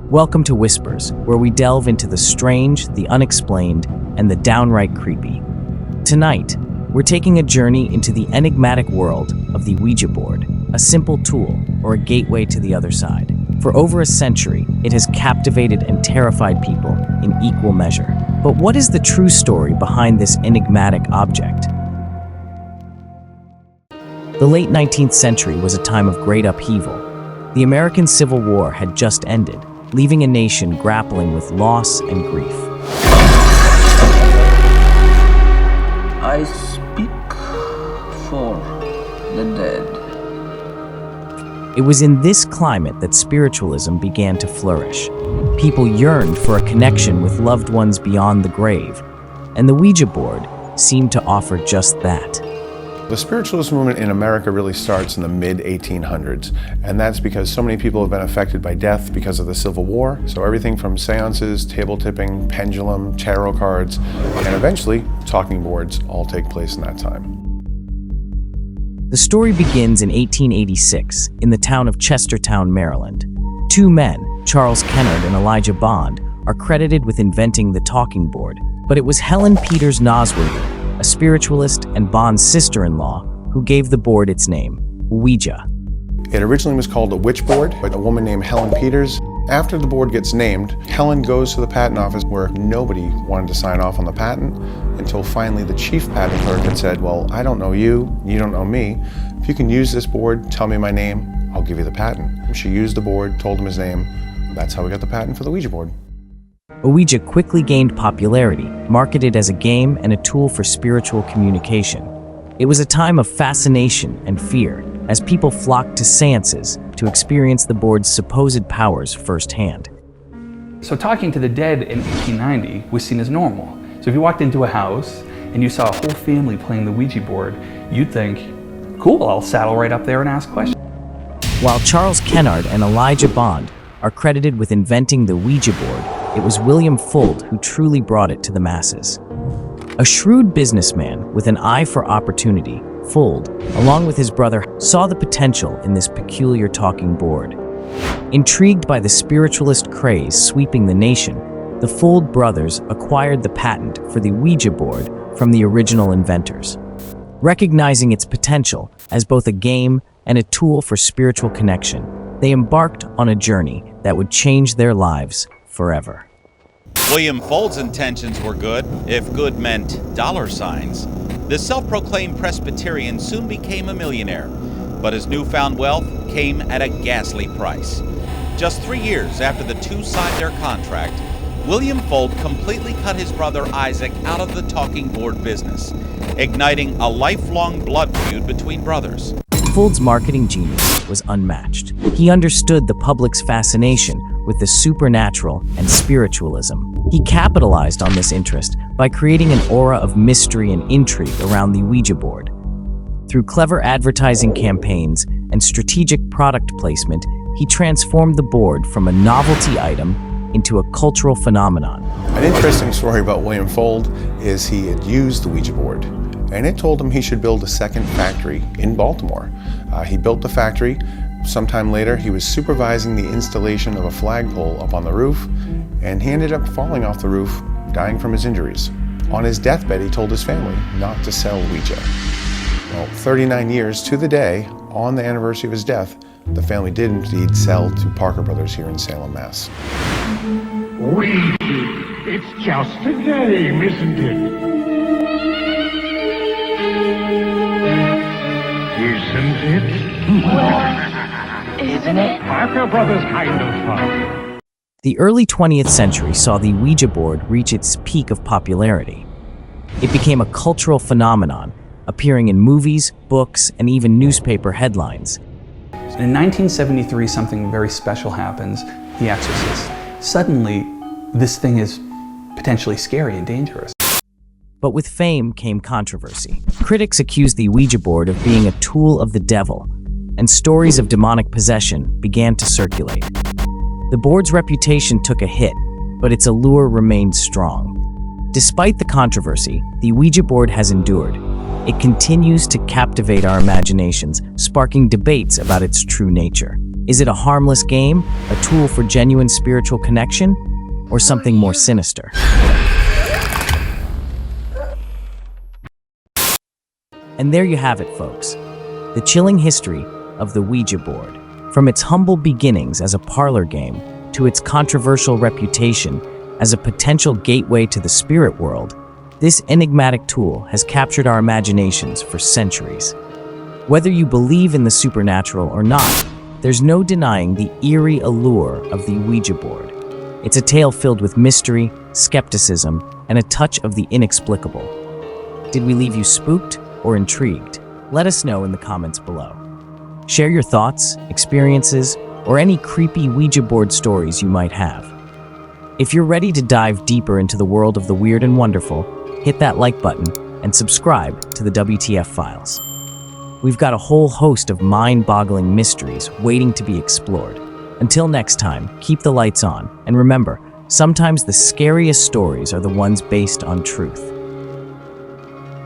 Welcome to Whispers, where we delve into the strange, the unexplained, and the downright creepy. Tonight, we're taking a journey into the enigmatic world of the Ouija board, a simple tool or a gateway to the other side. For over a century, it has captivated and terrified people in equal measure. But what is the true story behind this enigmatic object? The late 19th century was a time of great upheaval. The American Civil War had just ended, leaving a nation grappling with loss and grief. I speak for the dead. It was in this climate that spiritualism began to flourish. People yearned for a connection with loved ones beyond the grave, and the Ouija board seemed to offer just that. The spiritualist movement in America really starts in the mid-1800s, and that's because so many people have been affected by death because of the Civil War. So everything from seances, table tipping, pendulum, tarot cards, and eventually talking boards all take place in that time. The story begins in 1886 in the town of Chestertown, Maryland. Two men, Charles Kennard and Elijah Bond, are credited with inventing the talking board, but it was Helen Peters Nosworthy, a spiritualist and Bond's sister-in-law, who gave the board its name, Ouija. It originally was called a witch board by a woman named Helen Peters. After the board gets named, Helen goes to the patent office where nobody wanted to sign off on the patent until finally the chief patent clerk had said, well, I don't know you, you don't know me. If you can use this board, tell me my name, I'll give you the patent. She used the board, told him his name. That's how we got the patent for the Ouija board. Ouija quickly gained popularity, marketed as a game and a tool for spiritual communication. It was a time of fascination and fear, as people flocked to seances to experience the board's supposed powers firsthand. So talking to the dead in 1890 was seen as normal. So if you walked into a house and you saw a whole family playing the Ouija board, you'd think, cool, I'll saddle right up there and ask questions. While Charles Kennard and Elijah Bond are credited with inventing the Ouija board, it was William Fuld who truly brought it to the masses. A shrewd businessman with an eye for opportunity, Fuld, along with his brother, saw the potential in this peculiar talking board. Intrigued by the spiritualist craze sweeping the nation, the Fuld brothers acquired the patent for the Ouija board from the original inventors. Recognizing its potential as both a game and a tool for spiritual connection, they embarked on a journey that would change their lives forever. William Fuld's intentions were good, if good meant dollar signs. The self-proclaimed Presbyterian soon became a millionaire, but his newfound wealth came at a ghastly price. Just 3 years after the two signed their contract, William Fuld completely cut his brother Isaac out of the talking board business, igniting a lifelong blood feud between brothers. Fuld's marketing genius was unmatched. He understood the public's fascination with the supernatural and spiritualism. He capitalized on this interest by creating an aura of mystery and intrigue around the Ouija board. Through clever advertising campaigns and strategic product placement, he transformed the board from a novelty item into a cultural phenomenon. An interesting story about William Fuld is he had used the Ouija board, and it told him he should build a second factory in Baltimore. He built the factory. Sometime later, he was supervising the installation of a flagpole up on the roof, and he ended up falling off the roof, dying from his injuries. On his deathbed, he told his family not to sell Ouija. Well, 39 years to the day, on the anniversary of his death, the family did indeed sell to Parker Brothers here in Salem, Mass. Ouija, it's just a game, isn't it? Isn't it? Isn't it? Parker Brothers kind of fun. The early 20th century saw the Ouija board reach its peak of popularity. It became a cultural phenomenon, appearing in movies, books, and even newspaper headlines. In 1973, something very special happens, The Exorcist. Suddenly, this thing is potentially scary and dangerous. But with fame came controversy. Critics accused the Ouija board of being a tool of the devil, and stories of demonic possession began to circulate. The board's reputation took a hit, but its allure remained strong. Despite the controversy, the Ouija board has endured. It continues to captivate our imaginations, sparking debates about its true nature. Is it a harmless game, a tool for genuine spiritual connection, or something more sinister? And there you have it, folks. The chilling history of the Ouija board. From its humble beginnings as a parlor game to its controversial reputation as a potential gateway to the spirit world, this enigmatic tool has captured our imaginations for centuries. Whether you believe in the supernatural or not, there's no denying the eerie allure of the Ouija board. It's a tale filled with mystery, skepticism, and a touch of the inexplicable. Did we leave you spooked or intrigued? Let us know in the comments below. Share your thoughts, experiences, or any creepy Ouija board stories you might have. If you're ready to dive deeper into the world of the weird and wonderful, hit that like button and subscribe to the WTF Files. We've got a whole host of mind-boggling mysteries waiting to be explored. Until next time, keep the lights on, and remember, sometimes the scariest stories are the ones based on truth.